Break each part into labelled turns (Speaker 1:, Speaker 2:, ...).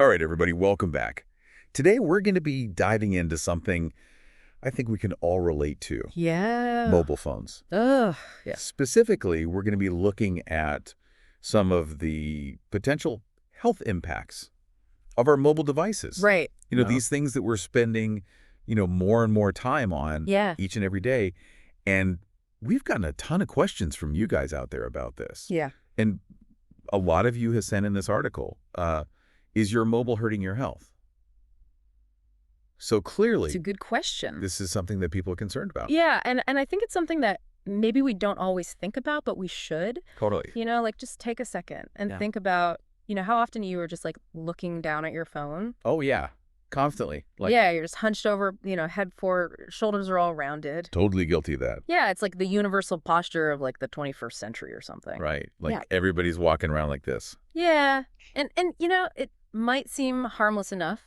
Speaker 1: All right, everybody, welcome back. Today, we're going to be diving into something I think we can all relate to,
Speaker 2: Yeah.
Speaker 1: mobile phones.
Speaker 2: Ugh. Yeah.
Speaker 1: Specifically, we're going to be looking at some of the potential health impacts of our mobile devices.
Speaker 2: Right.
Speaker 1: These things that we're spending, more and more time on
Speaker 2: Yeah.
Speaker 1: each and every day. And we've gotten a ton of questions from you guys out there about this.
Speaker 2: Yeah.
Speaker 1: And a lot of you have sent in this article. Is your mobile hurting your health? So
Speaker 2: It's a
Speaker 1: clearly,
Speaker 2: good question.
Speaker 1: this is something that people are concerned about.
Speaker 2: Yeah, and I think it's something that maybe we don't always think about, but we should.
Speaker 1: Totally.
Speaker 2: Like just take a second and
Speaker 1: Yeah.
Speaker 2: think about, how often you are just like looking down at your phone.
Speaker 1: Oh, yeah. Constantly.
Speaker 2: Yeah, you're just hunched over, head forward, shoulders are all rounded.
Speaker 1: Totally guilty of that.
Speaker 2: Yeah, it's like the universal posture of like the 21st century or something.
Speaker 1: Right.
Speaker 2: Yeah.
Speaker 1: Everybody's walking around like this.
Speaker 2: Yeah. And it might seem harmless enough,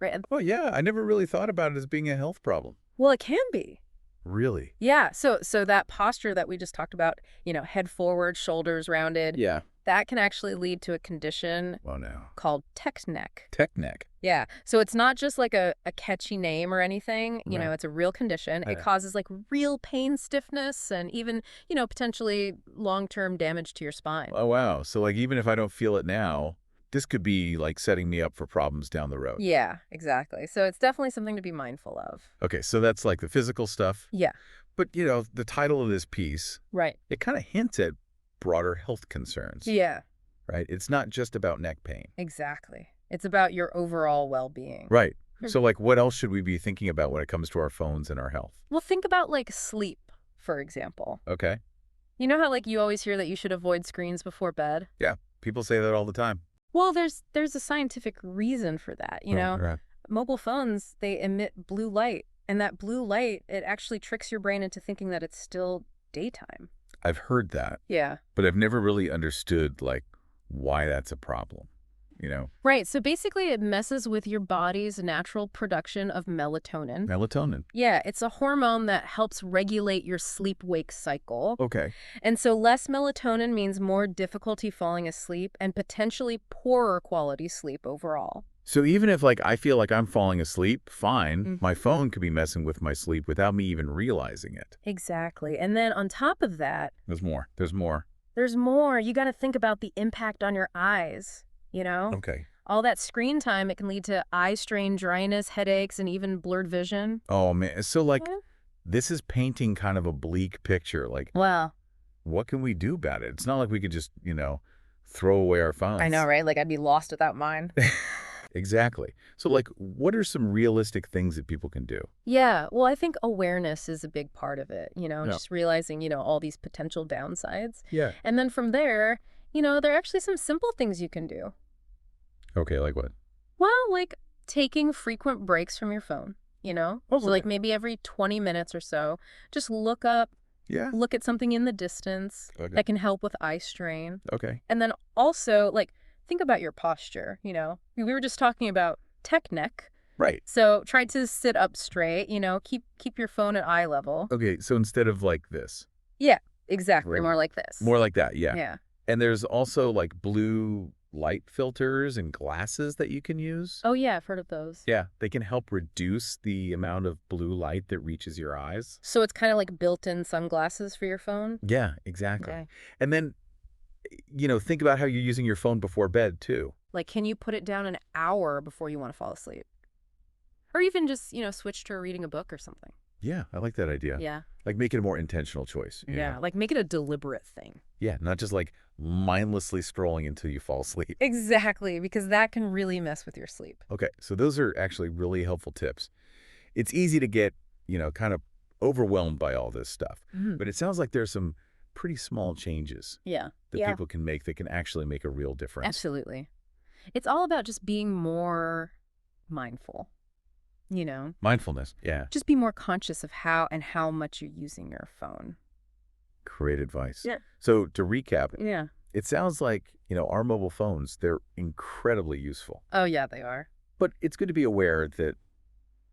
Speaker 2: right?
Speaker 1: Oh, yeah. I never really thought about it as being a health problem.
Speaker 2: Well, it can be.
Speaker 1: Really?
Speaker 2: Yeah, so that posture that we just talked about, head forward, shoulders rounded,
Speaker 1: Yeah.
Speaker 2: that can actually lead to a condition
Speaker 1: Well, now.
Speaker 2: called tech neck.
Speaker 1: Tech neck.
Speaker 2: Yeah, so it's not just like a catchy name or anything,
Speaker 1: Right.
Speaker 2: it's a real condition. It
Speaker 1: Right.
Speaker 2: causes like real pain, stiffness, and even, potentially long-term damage to your spine.
Speaker 1: Oh, wow. So, even if I don't feel it now, this could be, setting me up for problems down the road.
Speaker 2: Yeah, exactly. So it's definitely something to be mindful of.
Speaker 1: Okay, so that's the physical stuff.
Speaker 2: Yeah,
Speaker 1: But, the title of this piece,
Speaker 2: right.
Speaker 1: it kind of hints at broader health concerns.
Speaker 2: Yeah,
Speaker 1: Right? It's not just about neck pain.
Speaker 2: exactly. It's about your overall well-being.
Speaker 1: Right.
Speaker 2: Hmm.
Speaker 1: So, what else should we be thinking about when it comes to our phones and our health?
Speaker 2: Well, think about like sleep, for example.
Speaker 1: Okay.
Speaker 2: You know how like you always hear that you should avoid screens before bed?
Speaker 1: Yeah. People say that all the time.
Speaker 2: Well, there's a scientific reason for that,
Speaker 1: Right.
Speaker 2: Mobile phones, they emit blue light, and that blue light, it actually tricks your brain into thinking that it's still daytime.
Speaker 1: I've heard that,
Speaker 2: Yeah.
Speaker 1: but I've never really understood, why that's a problem,
Speaker 2: Right, so basically it messes with your body's natural production of melatonin.
Speaker 1: Melatonin.
Speaker 2: Yeah, it's a hormone that helps regulate your sleep-wake cycle.
Speaker 1: Okay.
Speaker 2: And so less melatonin means more difficulty falling asleep and potentially poorer quality sleep overall.
Speaker 1: So even if, I feel like I'm falling asleep, fine,
Speaker 2: Mhm.
Speaker 1: my phone could be messing with my sleep without me even realizing it.
Speaker 2: Exactly. And then on top of that,
Speaker 1: There's more. There's more.
Speaker 2: there's more. You got to think about the impact on your eyes,
Speaker 1: Okay.
Speaker 2: All that screen time, it can lead to eye strain, dryness, headaches, and even blurred vision.
Speaker 1: Oh, man. So,
Speaker 2: Yeah.
Speaker 1: this is painting kind of a bleak picture.
Speaker 2: Wow.
Speaker 1: What can we do about it? It's not like we could just, throw away our phones.
Speaker 2: I know, right? Like I'd be lost without mine.
Speaker 1: Exactly. So, what are some realistic things that people can do?
Speaker 2: Yeah. Well, I think awareness is a big part of it,
Speaker 1: Yeah.
Speaker 2: just realizing, all these potential downsides.
Speaker 1: Yeah.
Speaker 2: And then from there, there are actually some simple things you can do.
Speaker 1: Okay, like what?
Speaker 2: Well, like taking frequent breaks from your phone,
Speaker 1: Oh,
Speaker 2: So like
Speaker 1: okay.
Speaker 2: maybe every 20 minutes or so, just look up,
Speaker 1: Yeah.
Speaker 2: look at something in the distance
Speaker 1: Okay.
Speaker 2: that can help with eye strain.
Speaker 1: Okay.
Speaker 2: And then also, think about your posture, We were just talking about tech neck.
Speaker 1: Right.
Speaker 2: So try to sit up straight, keep your phone at eye level.
Speaker 1: Okay, so instead of this.
Speaker 2: Yeah, exactly.
Speaker 1: Right.
Speaker 2: More like this.
Speaker 1: More like that, yeah.
Speaker 2: Yeah.
Speaker 1: And there's also blue light filters and glasses that you can use.
Speaker 2: Oh, yeah, I've heard of those.
Speaker 1: Yeah, they can help reduce the amount of blue light that reaches your eyes.
Speaker 2: So it's kind of like built-in sunglasses for your phone?
Speaker 1: Yeah, exactly.
Speaker 2: Okay.
Speaker 1: And then, think about how you're using your phone before bed, too.
Speaker 2: Like, can you put it down an hour before you want to fall asleep? Or even just, switch to reading a book or something.
Speaker 1: Yeah, I like that idea.
Speaker 2: Yeah.
Speaker 1: Make it a more intentional choice. you
Speaker 2: Yeah.
Speaker 1: know?
Speaker 2: Like, make it a deliberate thing.
Speaker 1: Yeah, not just mindlessly scrolling until you fall asleep.
Speaker 2: Exactly, because that can really mess with your sleep.
Speaker 1: Okay, so those are actually really helpful tips. It's easy to get, kind of overwhelmed by all this stuff.
Speaker 2: Mhm.
Speaker 1: But it sounds like there's some pretty small changes
Speaker 2: Yeah.
Speaker 1: that
Speaker 2: Yeah.
Speaker 1: people can make that can actually make a real difference.
Speaker 2: Absolutely. It's all about just being more mindful,
Speaker 1: Mindfulness. Yeah.
Speaker 2: Just be more conscious of how much you're using your phone.
Speaker 1: Great advice.
Speaker 2: Yeah.
Speaker 1: So to recap,
Speaker 2: Yeah.
Speaker 1: it sounds like, our mobile phones, they're incredibly useful.
Speaker 2: Oh, yeah, they are.
Speaker 1: But it's good to be aware that,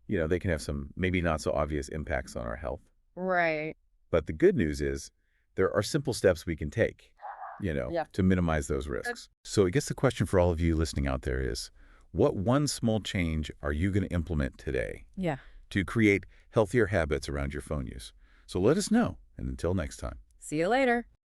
Speaker 1: they can have some maybe not so obvious impacts on our health.
Speaker 2: Right.
Speaker 1: But the good news is there are simple steps we can take,
Speaker 2: Yeah.
Speaker 1: to minimize those risks. So I guess the question for all of you listening out there is, What one small change are you going to implement today
Speaker 2: Yeah.
Speaker 1: to create healthier habits around your phone use? So let us know. And until next time.
Speaker 2: See you later.